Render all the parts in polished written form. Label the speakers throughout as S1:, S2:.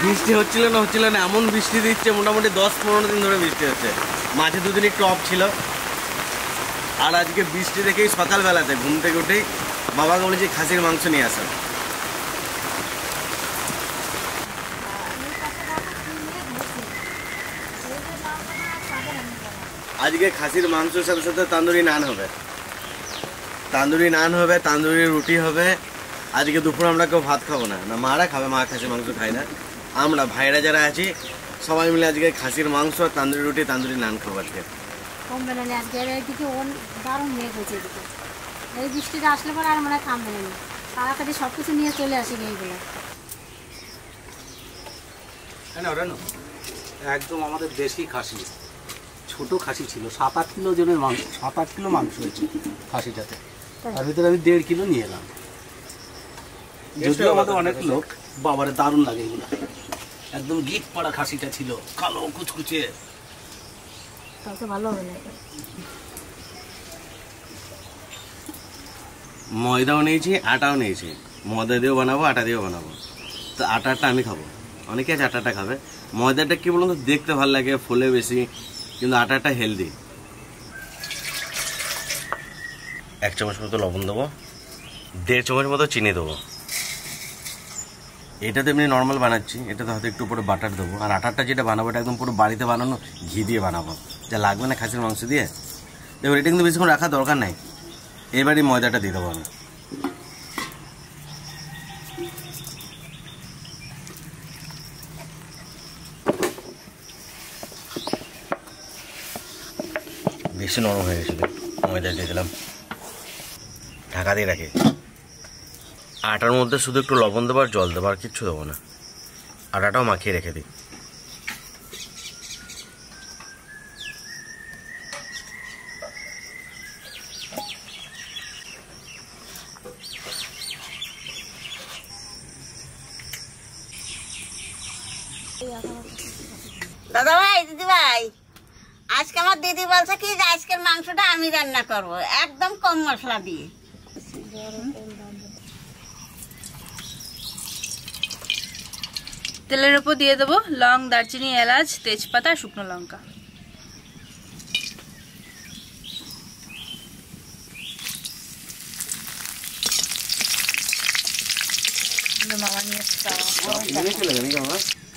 S1: বৃষ্টি হচ্ছিল না এমন বৃষ্টি দিচ্ছে, মোটামুটি 10-15 দিন ধরে বৃষ্টি হচ্ছে। মাঝে দুদিন একটু অফ ছিল, আর আজকে বৃষ্টি দেখেই সকালবেলাতে ঘুম থেকে উঠেই বাবাকে বলেছি খাসির মাংস নিয়ে আসা। আজকে খাসির মাংসের সাথে সাথে তান্দুরি নান হবে, তান্দুরি রুটি হবে। আজকে দুপুর আমরা কেউ ভাত খাবো না, মারা খাবে, মা খাসির মাংস খায় না। আমরা ভাইরা যারা আছি সবাই মিলে আজকে খাসির মাংস, তান্দুরি রুটি, তান্দুরি নান খাবো। আজকে
S2: দারুণ মেঘ হয়েছে এদিকে, এই বৃষ্টিটা আসলে পরে আর মনে হয় থামবে না, তাড়াতাড়ি সব কিছু নিয়ে চলে আসি এইগুলো।
S3: একদম আমাদের দেশি খাসি, ছোট খাসি ছিল, 7-8 কিলো ওজনের মাংস, 7-8 কিলো মাংস হয়েছে খাসিটাতে। তার ভিতরে আমি 1.5 কিলো নিয়ে এলাম। যদিও আমাদের অনেক লোক, বাবারে দারুণ লাগে এগুলো। একদম গিট পাড়া খাসিটা ছিল, কালো কুচকুচে,
S2: ভালো হবে না।
S1: ময়দাও নিয়েছি, আটাও নিয়েছি। ময়দা দিয়েও বানাবো, আটা দিয়েও বানাবো। তো আটাটা আমি খাবো, অনেকে আছে আটাটা খাবে। ময়দাটা কি বলুন তো, দেখতে ভালো লাগে, ফোলে বেশি, কিন্তু আটাটা হেলদি। 1 চামচ মতো লবণ দেবো, 1.5 চামচ মতো চিনি দেবো। এটা তো এমনি নর্মাল বানাচ্ছি, এটাতে হয়তো একটু পুরো বাটার দেবো। আর আটাটা যেটা বানাবো এটা একদম পুরো বাড়িতে বানানো, ঘি দিয়ে বানাবো, যা লাগবে না খাসির মাংস দিয়ে। দেখো এটা কিন্তু বেশিক্ষণ রাখার দরকার নাই, এবারই ময়দাটা দিয়ে দেবো আমি। বেশি নরম হয়ে গেছিল, ময়দা দিয়ে দিলাম, ঢাকা দিয়ে রাখি। আটার মধ্যে শুধু একটু লবণ দেবো আর জল দেবো, আর কিচ্ছু দেবো না। আটাটাও মাখিয়ে রেখে দিই।
S4: দাদা ভাই, দিদি ভাই, আজকে আমার দিদি বলছে কি যে আজকের মাংসটা আমি রান্না করব, একদম কম মশলা দিয়ে।
S5: তেলের উপর দিয়ে দেবো লং, দারচিনি, এলাচ, তেজপাতা, শুকনো লঙ্কা।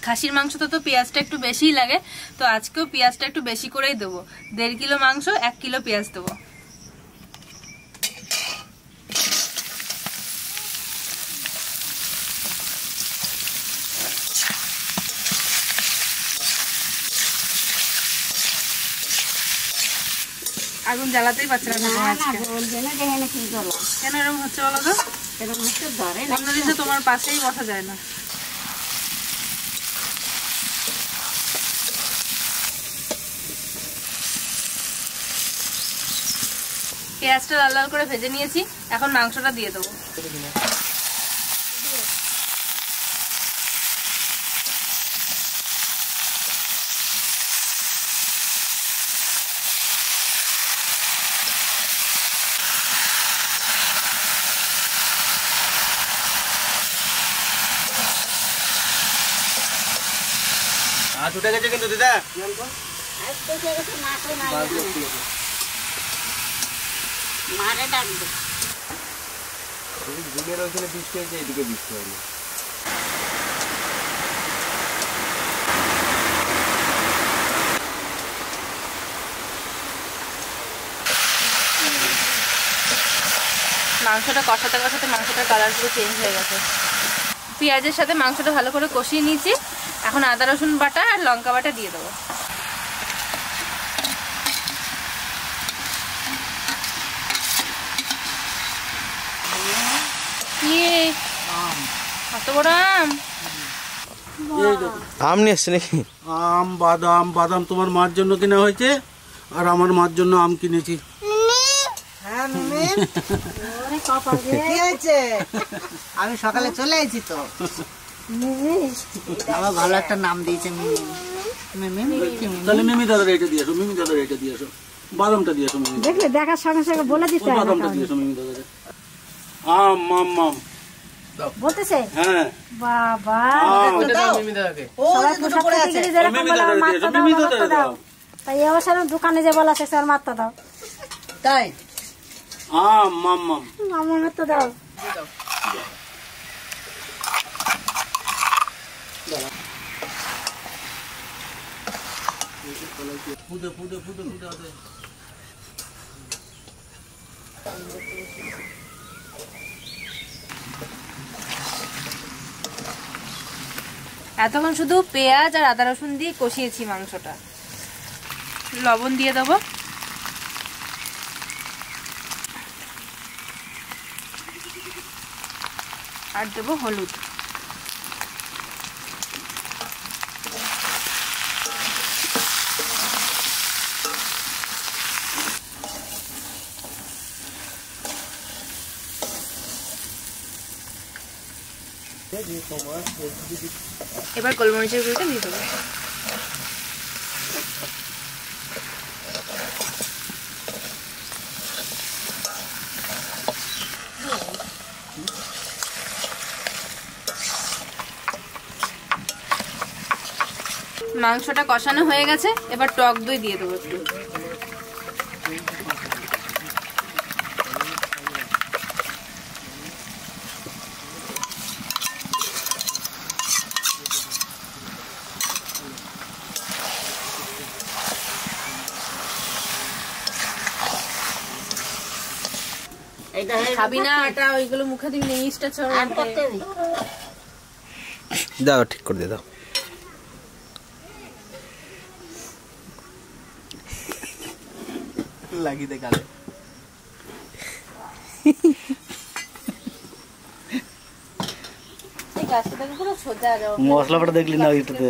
S5: খাসির মাংস তো পেঁয়াজটা একটু বেশিই লাগে, তো আজকেও পেঁয়াজটা একটু বেশি করেই দেবো। 1.5 কিলো মাংস, 1 কিলো পেঁয়াজ দেবো। আগুন জ্বালাতেই পারছে না, কেন এরকম হচ্ছে বলো তো? অন্য দিকে তোমার পাশেই বসা যায় না। পেঁয়াজটা লাল লাল করে ভেজে নিয়েছি, এখন মাংসটা দিয়ে দেবো।
S1: উঠে গেছে কিন্তু দিদা,
S4: মারে ডাকবে।
S1: দিনের ওইখানে বৃষ্টি হয়েছে, এদিকে বৃষ্টি হয়নি।
S5: মাংসটা কষাতে কষাতে মাংসটার কালার পুরো চেঞ্জ হয়ে গেছে। পেঁয়াজের সাথে মাংসটা ভালো করে কষিয়ে নিয়েছি, এখন আদা রসুন বাটা আর লঙ্কা বাটা দিয়ে দেবো। কত বড় আম!
S1: আম নিয়ে এসছে নাকি?
S3: আম, বাদাম। বাদাম তোমার মার জন্য কিনা হয়েছে, আর আমার মার জন্য আম কিনেছি।
S4: আমি সকালে চলে এসেছি তো, আমার ভালো একটা নাম দিয়েছে মিমি।
S3: তাহলে মিমি দাদার এটা দিয়ে আসো, মিমি দাদার এটা দিয়ে আসো, বাদামটা দিয়ে আসো। মিমি
S2: দেখলে দেখার সঙ্গে সঙ্গে বলে দিতে,
S3: বাদামটা দিয়ে আসো মিমি দাদার। আম, মাম, মাম।
S2: বলতেছে
S3: হ্যাঁ
S2: বাবা
S4: ও
S2: সবাই
S4: যে দুটো
S2: পোশাক
S4: পরে
S2: করতে
S4: আছে
S2: গেলে যেরকম বলে আমার মাত্রা দাও, আমার মাত্রা দাও। তাই এ অবসর দোকানে যে বলা শেষ আর মাত্রা দাও,
S4: তাই
S3: মাম
S2: আমার মাত্রা দাও।
S5: এতক্ষণ শুধু পেঁয়াজ আর আদা রসুন দিয়ে কষিয়েছি মাংসটা। লবণ দিয়ে দেবো, আর দেবো হলুদ। এবার গোলমরিচের গুঁড়োটা দিয়ে দেবো। মাংসটা কষানো হয়ে গেছে, এবার টক দই দিয়ে দেবো একটু। খাবি না এটা, ওইগুলো মুখে দিবি না, ইস্টটা
S1: দাও, ঠিক করে দিয়ে দাও।
S3: লাগিয়ে দে গালে। মশলা বাটা দেখলি না ওইটাতে,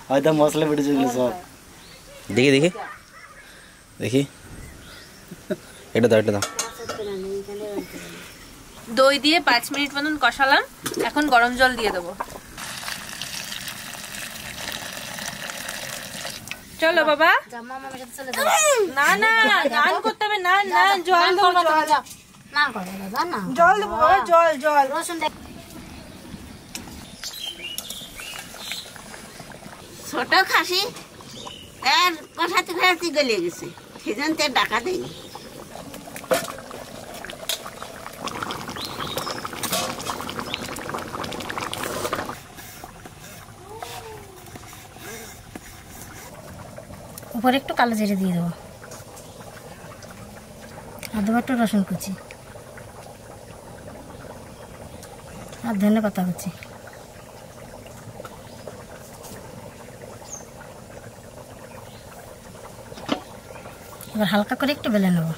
S3: হয়তো মশলা বেটে চলে সব।
S1: দেখি দেখি দেখি, এটা দাও, এটা দাও।
S5: দই দিয়ে 5 মিনিট মতন কষালাম, এখন গরম জল দিয়ে দেবো। চলো বাবা। না না, নান করতে হবে, না না, জল দেবো,
S2: জল দেবো বাবা, জল জল। রসুন
S4: ছোট খাসি আর কষাতে কষাতে গলে গেছে, সেজন্য তো ডাকা দেয়নি।
S2: উপরে একটু কালো জিরে দিয়ে দেবো, আর দেবো একটু রসুন কুচি, আর ধনে পাতা কুচি। এবার হালকা করে একটু বেলে নেব।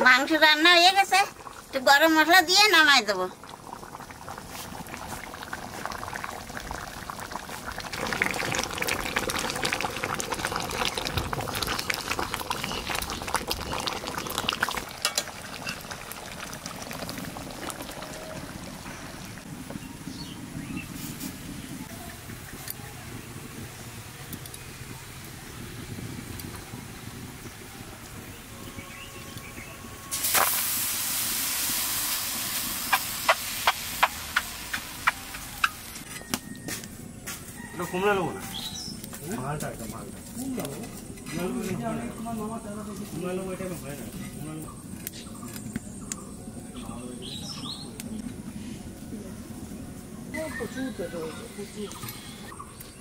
S4: মাংস রান্না হয়ে গেছে, একটু গরম মশলা দিয়ে নামাই দেবো।
S1: কুমড়া নেবো না,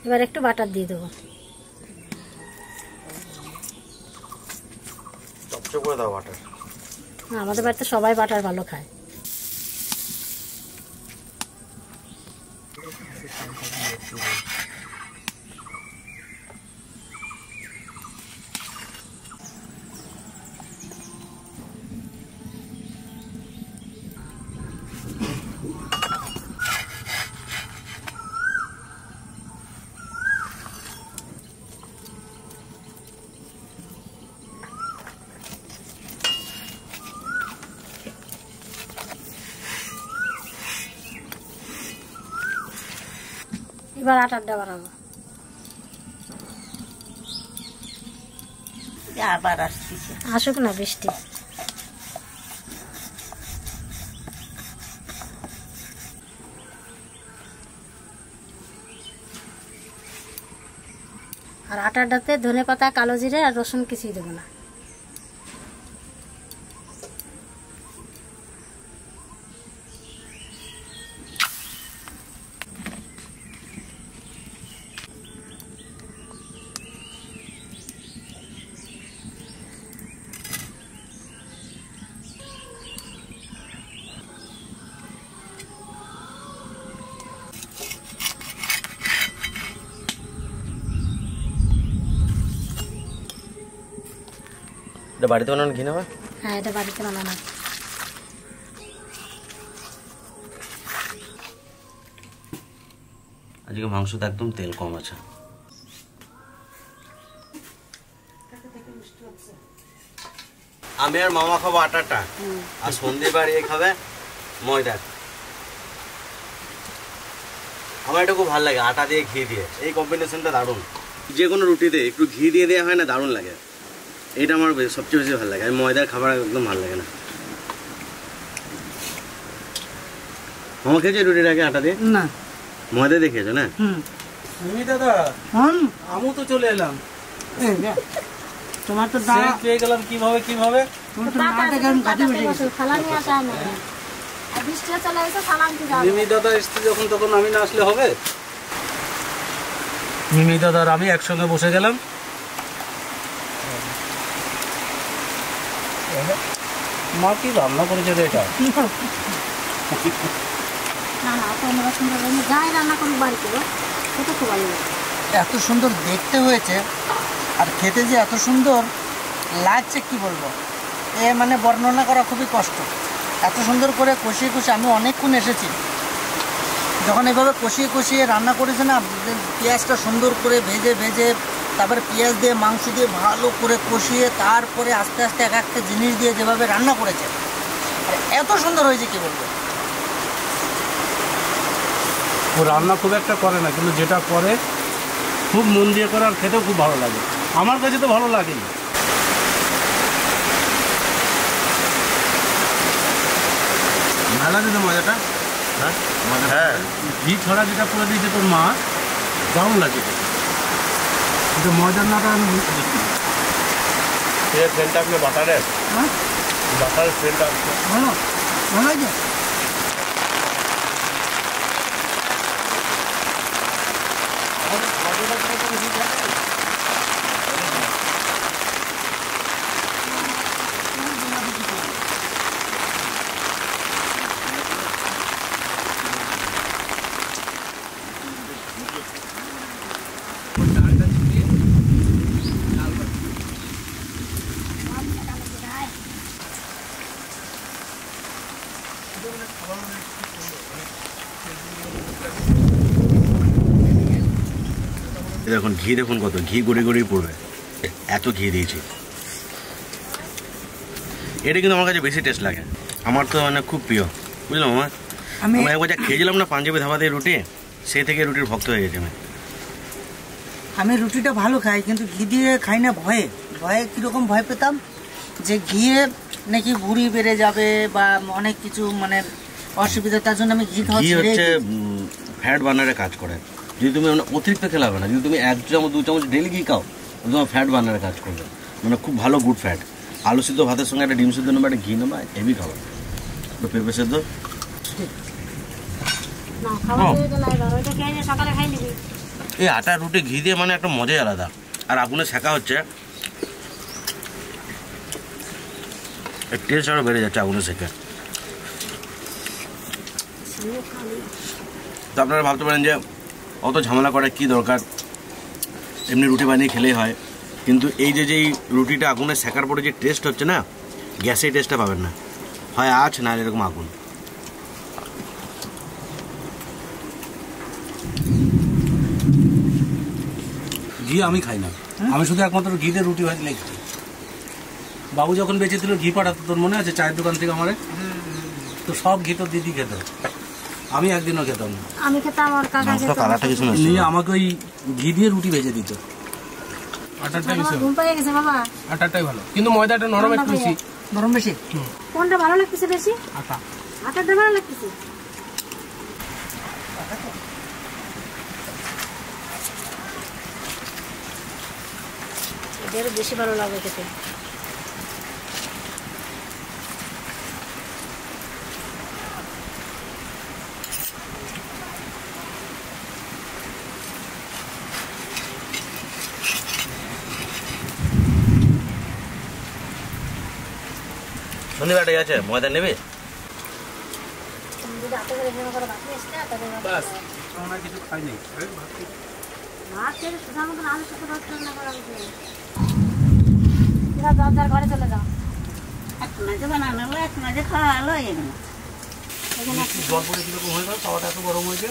S2: এবার একটু বাটার দিয়ে দেবো।
S1: চপচপ করে দাও বাটার।
S2: আমাদের বাড়িতে সবাই বাটার ভালো খায়। এবার আটারটা বানাবো।
S4: আবার আসতেছে,
S2: আসুক না বৃষ্টি। আর আটাটাতে ধনে পাতা, কালো জিরে আর রসুন কিছুই দেবো না।
S1: এটা বাড়িতে বানানো ঘি না?
S2: হ্যাঁ, এটা বাড়িতে বানানো।
S1: আজকে মাংসতে একদম তেল কম আছে। আমি আর মামা খাবো আটাটা, আর সন্ধে বাড়িয়ে খাবে ময়দা। আমার এটা খুব ভালো লাগে, আটা দিয়ে ঘি দিয়ে, এই কম্বিনেশনটা দারুণ। যে কোনো রুটিতে একটু ঘি দিয়ে দেওয়া হয় না, দারুণ লাগে। এটা আমার সবচেয়ে বেশি ভালো লাগে। আমি ময়দার খাবার একদম ভালো লাগে না। মামা খেয়েছে রুটির আগে আটা দিয়ে?
S3: না,
S1: ময়দা দিয়ে খেয়েছো না?
S3: মিমি দাদা, আমু তো চলে এলাম। তোমার তো পেয়ে গেলাম কিভাবে কিভাবে। মিমি দাদা এসছে যখন, তখন আমি না আসলে হবে? মিমি দাদার আমি একসঙ্গে বসে গেলাম। মা কি রান্না করেছে রে এটা?
S6: এত সুন্দর দেখতে হয়েছে আর খেতে যে এত সুন্দর লাগছে কি বলবো, মানে বর্ণনা করা খুবই কষ্ট। এত সুন্দর করে কষিয়ে কষিয়ে আমি অনেকক্ষণ এসেছি, যখন এভাবে কষিয়ে কষিয়ে রান্না করেছে না, পেঁয়াজটা সুন্দর করে ভেজে ভেজে তারপরে পেঁয়াজ দিয়ে মাংস দিয়ে ভালো করে কষিয়ে তারপরে আস্তে আস্তে এক একটা জিনিস দিয়ে যেভাবে রান্না করেছে এত সুন্দর হয়েছে কি বলবো।
S3: ও রান্না খুব একটা করে না, কিন্তু যেটা করে খুব মন দিয়ে করে আর খেতেও খুব ভালো লাগে। আমার কাছে তো ভালো লাগেই।
S1: ভালো লাগে মজাটা। হ্যাঁ,
S3: ঘি ছড়া যেটা করে দিয়েছে তোর মা, দারুণ লাগে। কিন্তু মজার নাটা আমি বুঝতে পারছি।
S1: ফ্রেন্ডটা আপনি বাটারের, বাটারের ফ্রেন্ডটা
S6: ভালো ভালো হয়েছে।
S1: দেখুন ঘি, দেখুন কত ঘি গড়ে গড়িয়ে পড়বে, এত ঘি দিয়েছি। এটা কিন্তু আমার কাছে বেশি টেস্ট লাগে, আমার তো মানে খুব প্রিয়, বুঝলাম। আমি একবার যা খেয়েছিলাম না পাঞ্জাবি ধাবাতে রুটি, সেই থেকে রুটির ভক্ত হয়ে গেছে।
S6: আমি রুটিটা ভালো খাই, কিন্তু ঘি দিয়ে খাই না ভয়ে। ভয়ে কীরকম ভয় পেতাম যে ঘিয়ে নাকি ভুঁড়ি বেড়ে যাবে বা অনেক কিছু মানে অসুবিধা, তার জন্য আমি ঘি খাওয়া
S1: ঘি হচ্ছে ফ্যাট বার্নারে কাজ করে। যদি তুমি অতিরিক্ত খেলে হবে না, যদি তুমি 1 চামচ 2 চামচ ডেলি ঘি খাও, তোমার ফ্যাট বার্নারে কাজ করবে, মানে খুব ভালো গুড ফ্যাট। আলু সিদ্ধ ভাতের সঙ্গে একটা ডিম সিদ্ধ নেবা, একটা ঘি নেবা, হেভি খাবার। তো পেঁপে সেদ্ধ এই আটা রুটি ঘি দিয়ে মানে একটা মজাই আলাদা। আর আগুনে সেকা হচ্ছে, টেস্ট আরো বেড়ে যাচ্ছে আগুনে সেকে। তো আপনারা ভাবতে পারেন যে অত ঝামেলা করার কী দরকার, এমনি রুটি বানিয়ে খেলেই হয়। কিন্তু এই যে যেই রুটিটা আগুনে সেকার পরে যে টেস্ট হচ্ছে না, গ্যাসে টেস্টটা পাবেন না, হয় আঁচ না এরকম আগুন।
S3: ঘি আমি খাই না, আমি শুধু একমাত্র ঘি দিয়ে রুটি ভাজলে খাই। বাবু যখন বেঁচে ছিল ঘি পাঠাতো, তোর মনে আছে চায়ের দোকান থেকে আমারে? তো সব ঘি তো দিদি খেত, আমি একদিনও খেতাম না।
S2: আমি খেতাম, আর কাকা খেতাম।
S3: নিয়ে আমাকে ওই ঘি দিয়ে রুটি ভেজে দিত। আটাটাই
S2: ঘুম পেয়ে গেছে বাবা।
S3: আটাটাই ভালো, কিন্তু ময়দাটা নরম একটু বেশি।
S6: নরম বেশি?
S2: কোনটা ভালো লাগতেছে বেশি?
S3: আটা।
S2: আটাটা ভালো লাগতেছে। ভাতে আরও বেশি ভালো লাগবে খেতে।
S1: সন্ধ্যেবেলাটাই আছে, ময়দা নেবে?
S2: তুমি যদি হাতে করে এখানে করে ভাত নিয়ে এসতে তাহলে
S3: বাস আমরা কিছু খাই নাই।
S2: ভাত খেয়ে সোজা মতন আলু শুধু ভাত রান্না করা হচ্ছে। তোমরা দরজার ঘরে চলে যাও।
S4: এক মাঝে বানানো হলো, এক মাঝে খাওয়া হলো, এগুলো
S3: জল পরে কিরকম হয়ে গেল, খাওয়াটা এত গরম হয়েছে।